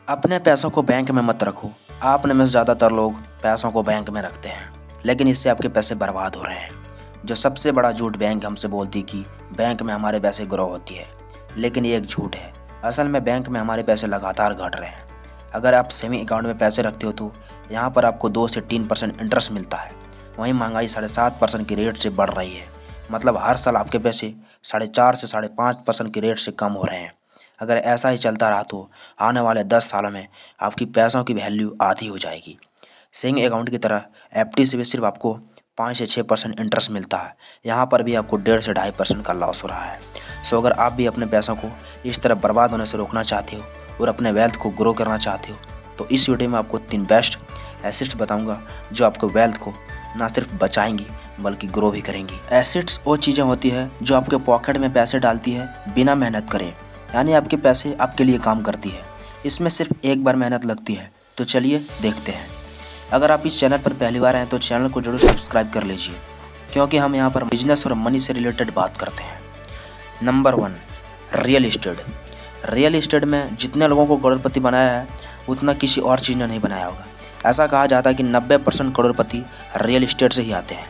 अपने पैसों को बैंक में मत रखो। आप में से ज़्यादातर लोग पैसों को बैंक में रखते हैं, लेकिन इससे आपके पैसे बर्बाद हो रहे हैं। जो सबसे बड़ा झूठ बैंक हमसे बोलती कि बैंक में हमारे पैसे ग्रो होती है, लेकिन ये एक झूठ है। असल में बैंक में हमारे पैसे लगातार घट रहे हैं। अगर आप सेविंग अकाउंट में पैसे रखते हो तो यहाँ पर आपको 2 से 3% इंटरेस्ट मिलता है। वहीं महंगाई 7.5% की रेट से बढ़ रही है, मतलब हर साल आपके पैसे 4.5 से 5.5% की रेट से कम हो रहे हैं। अगर ऐसा ही चलता रहा तो आने वाले 10 सालों में आपकी पैसों की वैल्यू आधी हो जाएगी। सेविंग अकाउंट की तरह एफडी से भी सिर्फ आपको 5 से 6% इंटरेस्ट मिलता है। यहाँ पर भी आपको 1.5 से 2.5% का लॉस हो रहा है। सो अगर आप भी अपने पैसों को इस तरह बर्बाद होने से रोकना चाहते हो और अपने वेल्थ को ग्रो करना चाहते हो तो इस वीडियो में आपको 3 बेस्ट एसेट्स बताऊँगा जो आपको वेल्थ को ना सिर्फ बचाएंगी बल्कि ग्रो भी करेंगी। एसेट्स वो चीज़ें होती है जो आपके पॉकेट में पैसे डालती है बिना मेहनत करे, यानी आपके पैसे आपके लिए काम करती है। इसमें सिर्फ एक बार मेहनत लगती है। तो चलिए देखते हैं। अगर आप इस चैनल पर पहली बार आए तो चैनल को जरूर सब्सक्राइब कर लीजिए, क्योंकि हम यहाँ पर बिजनेस और मनी से रिलेटेड बात करते हैं। Number 1, real estate. Real estate में जितने लोगों को करोड़पति बनाया है उतना किसी और चीज़ ने नहीं बनाया होगा। ऐसा कहा जाता है कि 90% करोड़पति रियल इस्टेट से ही आते हैं।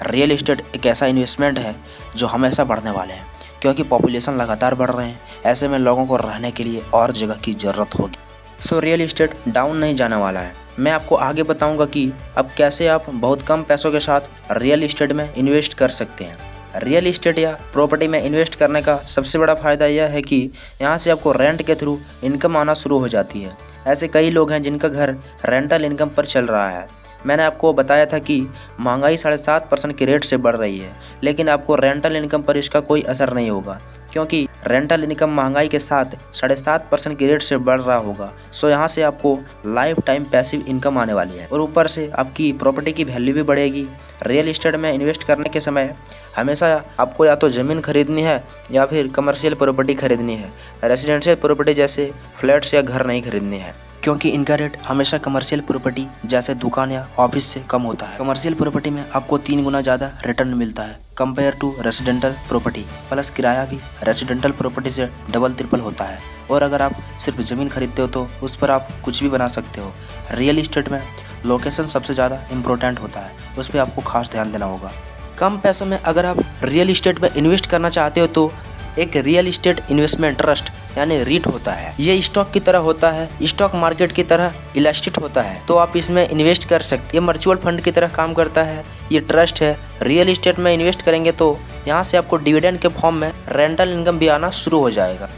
रियल इस्टेट एक ऐसा इन्वेस्टमेंट है जो हमेशा बढ़ने वाले हैं, क्योंकि पॉपुलेशन लगातार बढ़ रहे हैं। ऐसे में लोगों को रहने के लिए और जगह की ज़रूरत होगी। सो रियल इस्टेट डाउन नहीं जाने वाला है। मैं आपको आगे बताऊंगा कि अब कैसे आप बहुत कम पैसों के साथ रियल इस्टेट में इन्वेस्ट कर सकते हैं। रियल इस्टेट या प्रॉपर्टी में इन्वेस्ट करने का सबसे बड़ा फ़ायदा यह है कि यहाँ से आपको रेंट के थ्रू इनकम आना शुरू हो जाती है। ऐसे कई लोग हैं जिनका घर रेंटल इनकम पर चल रहा है। मैंने आपको बताया था कि महंगाई 7.5% की रेट से बढ़ रही है, लेकिन आपको रेंटल इनकम पर इसका कोई असर नहीं होगा, क्योंकि रेंटल इनकम महंगाई के साथ 7.5% की रेट से बढ़ रहा होगा। सो यहाँ से आपको लाइफ टाइम पैसिव इनकम आने वाली है और ऊपर से आपकी प्रॉपर्टी की वैल्यू भी बढ़ेगी। रियल इस्टेट में इन्वेस्ट करने के समय हमेशा आपको या तो ज़मीन खरीदनी है या फिर कमर्शियल प्रॉपर्टी खरीदनी है। रेजिडेंशियल प्रॉपर्टी जैसे फ्लैट्स या घर नहीं खरीदनी है, क्योंकि इनका रेट हमेशा कमर्शियल प्रॉपर्टी जैसे दुकान या ऑफिस से कम होता है। कमर्शियल प्रॉपर्टी में आपको 3 गुना ज़्यादा रिटर्न मिलता है compare to residential property, plus किराया भी रेजिडेंटल प्रॉपर्टी से डबल ट्रिपल होता है। और अगर आप सिर्फ ज़मीन खरीदते हो तो उस पर आप कुछ भी बना सकते हो। रियल इस्टेट में लोकेशन सबसे ज़्यादा इम्पोर्टेंट होता है, उस पर आपको खास ध्यान देना होगा। कम पैसों में अगर आप रियल इस्टेट में इन्वेस्ट करना चाहते हो तो एक रियल इस्टेट इन्वेस्टमेंट ट्रस्ट यानी रीट होता है। ये स्टॉक की तरह होता है, स्टॉक मार्केट की तरह इलास्टिक होता है, तो आप इसमें इन्वेस्ट कर सकते हैं। ये म्यूचुअल फंड की तरह काम करता है। ये ट्रस्ट है। रियल इस्टेट में इन्वेस्ट करेंगे तो यहाँ से आपको डिविडेंड के फॉर्म में रेंटल इनकम भी आना शुरू हो जाएगा।